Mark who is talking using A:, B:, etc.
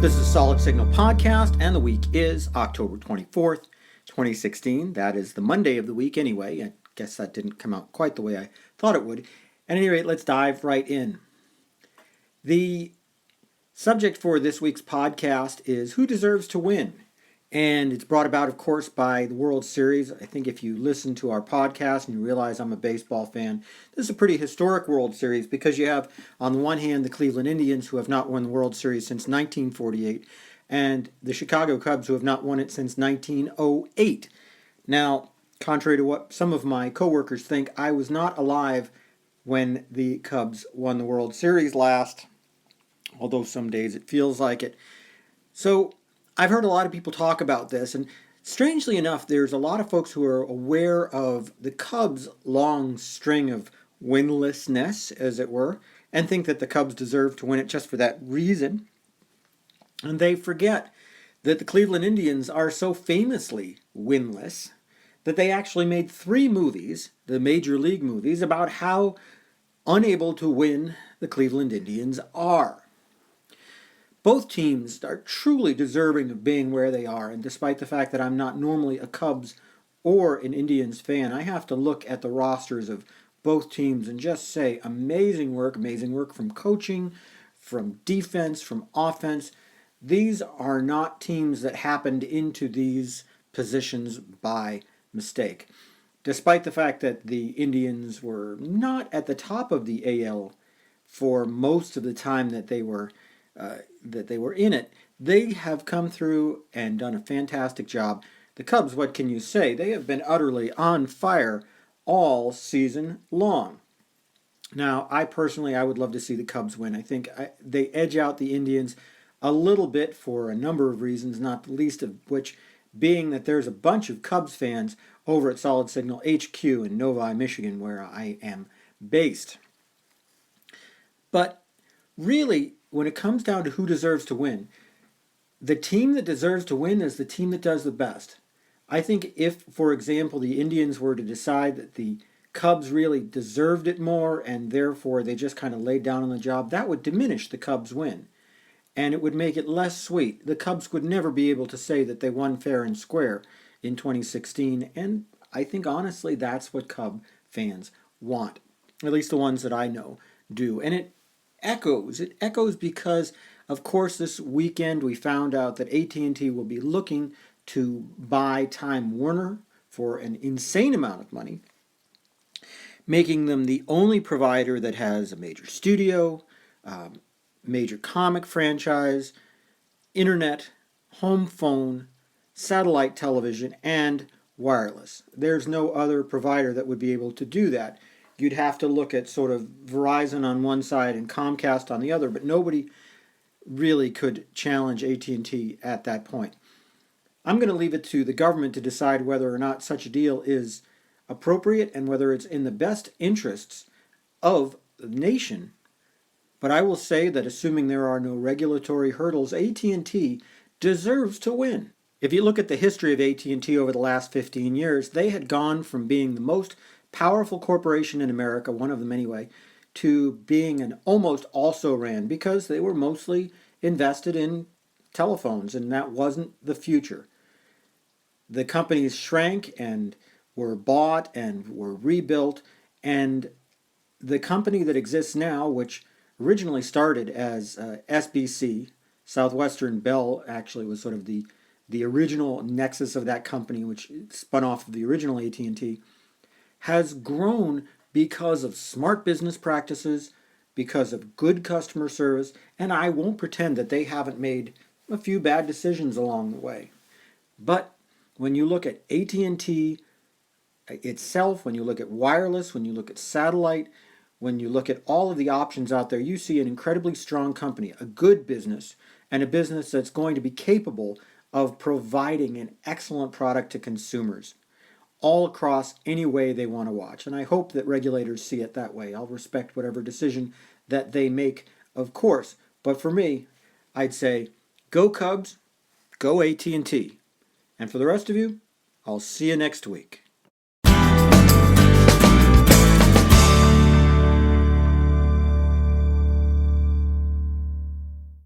A: This is Solid Signal Podcast, and the week is October 24th, 2016. That is the Monday of the week anyway. I guess that didn't come out quite the way I thought it would. At any rate, let's dive right in. The subject for this week's podcast is who deserves to win? And it's brought about, of course, by the World Series. I think if you listen to our podcast and you realize I'm a baseball fan, this is a pretty historic World Series because you have, on the one hand, the Cleveland Indians, who have not won the World Series since 1948, and the Chicago Cubs, who have not won it since 1908. Now, contrary to what some of my coworkers think, I was not alive when the Cubs won the World Series last, although some days it feels like it. So, I've heard a lot of people talk about this, and strangely enough, there's a lot of folks who are aware of the Cubs' long string of winlessness, as it were, and think that the Cubs deserve to win it just for that reason. And they forget that the Cleveland Indians are so famously winless that they actually made 3 movies, the Major League movies, about how unable to win the Cleveland Indians are. Both teams are truly deserving of being where they are, and despite the fact that I'm not normally a Cubs or an Indians fan, I have to look at the rosters of both teams and just say amazing work from coaching, from defense, from offense. These are not teams that happened into these positions by mistake. Despite the fact that the Indians were not at the top of the AL for most of the time that they were in it, they have come through and done a fantastic job. The Cubs, what can you say? They have been utterly on fire all season long. Now, I would love to see the Cubs win. I think they edge out the Indians a little bit for a number of reasons, not the least of which being that there's a bunch of Cubs fans over at Solid Signal HQ in Novi, Michigan, where I am based. But really, when it comes down to who deserves to win, the team that deserves to win is the team that does the best. I think if, for example, the Indians were to decide that the Cubs really deserved it more and therefore they just kind of laid down on the job, that would diminish the Cubs' win. And it would make it less sweet. The Cubs would never be able to say that they won fair and square in 2016, and I think honestly that's what Cub fans want. At least the ones that I know do. And it echoes because, of course, this weekend we found out that at&t will be looking to buy Time Warner for an insane amount of money, making them the only provider that has a major studio, major comic franchise, internet, home phone, satellite television, and wireless. There's no other provider that would be able to do that. You'd have to look at sort of Verizon on one side and Comcast on the other, but nobody really could challenge at&t at that point. I'm going to leave it to the government to decide whether or not such a deal is appropriate and whether it's in the best interests of the nation. But I will say that assuming there are no regulatory hurdles, at&t deserves to win. If you look at the history of at&t over the last 15 years, they had gone from being the most powerful corporation in America, one of them anyway, to being an almost also-ran because they were mostly invested in telephones, and that wasn't the future. The companies shrank and were bought and were rebuilt, and the company that exists now, which originally started as SBC, Southwestern Bell actually was sort of the original nexus of that company, which spun off of the original at&t, has grown because of smart business practices, because of good customer service, and I won't pretend that they haven't made a few bad decisions along the way. But when you look at at&t itself, when you look at wireless, when you look at satellite, when you look at all of the options out there, you see an incredibly strong company, a good business, and a business that's going to be capable of providing an excellent product to consumers all across any way they want to watch. And I hope that regulators see it that way. I'll respect whatever decision that they make, of course. But for me, I'd say, go Cubs, go at&t. And for the rest of you, I'll see you next week.